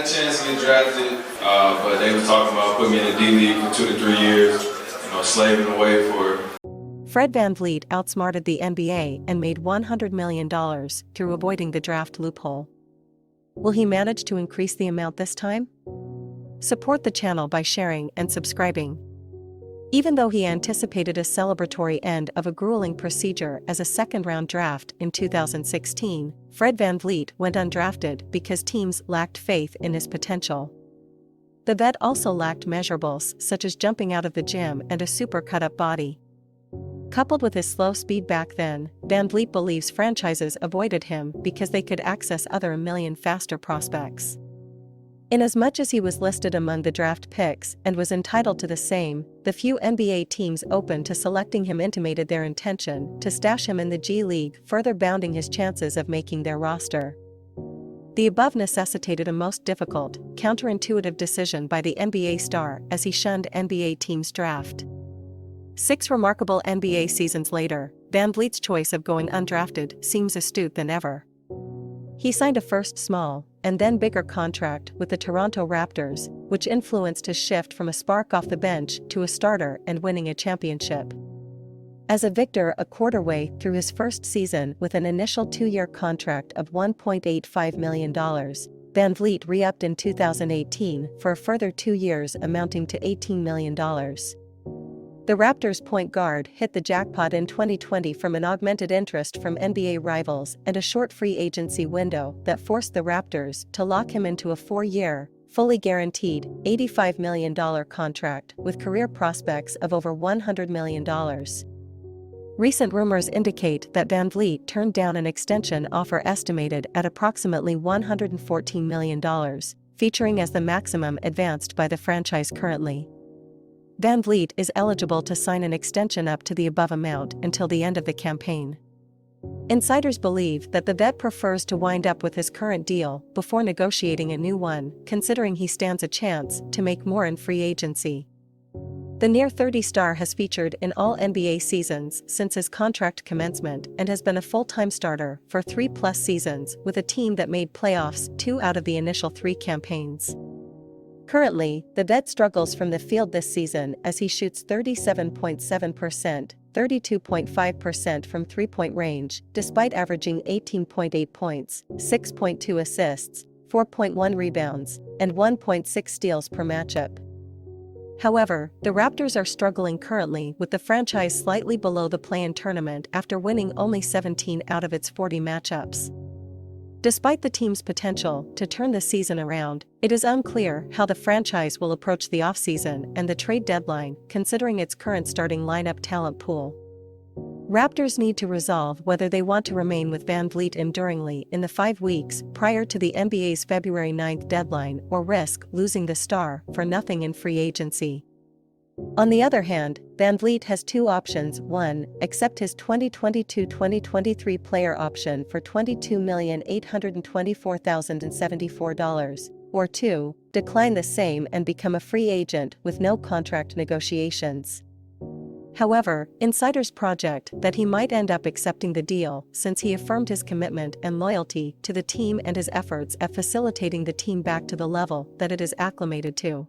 a chance to get drafted, but they was talking about putting me in the D-League for 2 to 3 years, slaving away for it. Fred VanVleet outsmarted the NBA and made $100 million through avoiding the draft loophole. Will he manage to increase the amount this time? Support the channel by sharing and subscribing. Even though he anticipated a celebratory end of a grueling procedure as a second-round draft in 2016, Fred VanVleet went undrafted because teams lacked faith in his potential. The vet also lacked measurables such as jumping out of the gym and a super cut-up body. Coupled with his slow speed back then, VanVleet believes franchises avoided him because they could access other a million faster prospects. Inasmuch as he was listed among the draft picks and was entitled to the same, the few NBA teams open to selecting him intimated their intention to stash him in the G League, further bounding his chances of making their roster. The above necessitated a most difficult, counterintuitive decision by the NBA star as he shunned NBA teams' draft. 6 remarkable NBA seasons later, VanVleet's choice of going undrafted seems astute than ever. He signed a first small, and then bigger contract with the Toronto Raptors, which influenced his shift from a spark off the bench to a starter and winning a championship. As a victor a quarter way through his first season with an initial 2-year contract of $1.85 million, VanVleet re-upped in 2018 for a further 2 years amounting to $18 million. The Raptors' point guard hit the jackpot in 2020 from an augmented interest from NBA rivals and a short free agency window that forced the Raptors to lock him into a 4-year, fully guaranteed, $85 million contract with career prospects of over $100 million. Recent rumors indicate that VanVleet turned down an extension offer estimated at approximately $114 million, featuring as the maximum advanced by the franchise currently. VanVleet is eligible to sign an extension up to the above amount until the end of the campaign. Insiders believe that the vet prefers to wind up with his current deal before negotiating a new one, considering he stands a chance to make more in free agency. The near 30 star has featured in all NBA seasons since his contract commencement and has been a full-time starter for 3+ seasons with a team that made playoffs 2 out of the initial 3 campaigns. Currently, the vet struggles from the field this season as he shoots 37.7%, 32.5% from three-point range, despite averaging 18.8 points, 6.2 assists, 4.1 rebounds, and 1.6 steals per matchup. However, the Raptors are struggling currently with the franchise slightly below the play-in tournament after winning only 17 out of its 40 matchups. Despite the team's potential to turn the season around, it is unclear how the franchise will approach the offseason and the trade deadline, considering its current starting lineup talent pool. Raptors need to resolve whether they want to remain with VanVleet enduringly in the 5 weeks prior to the NBA's February 9th deadline or risk losing the star for nothing in free agency. On the other hand, VanVleet has 2 options: 1, accept his 2022-2023 player option for $22,824,074, or 2, decline the same and become a free agent with no contract negotiations. However, insiders project that he might end up accepting the deal since he affirmed his commitment and loyalty to the team and his efforts at facilitating the team back to the level that it is acclimated to.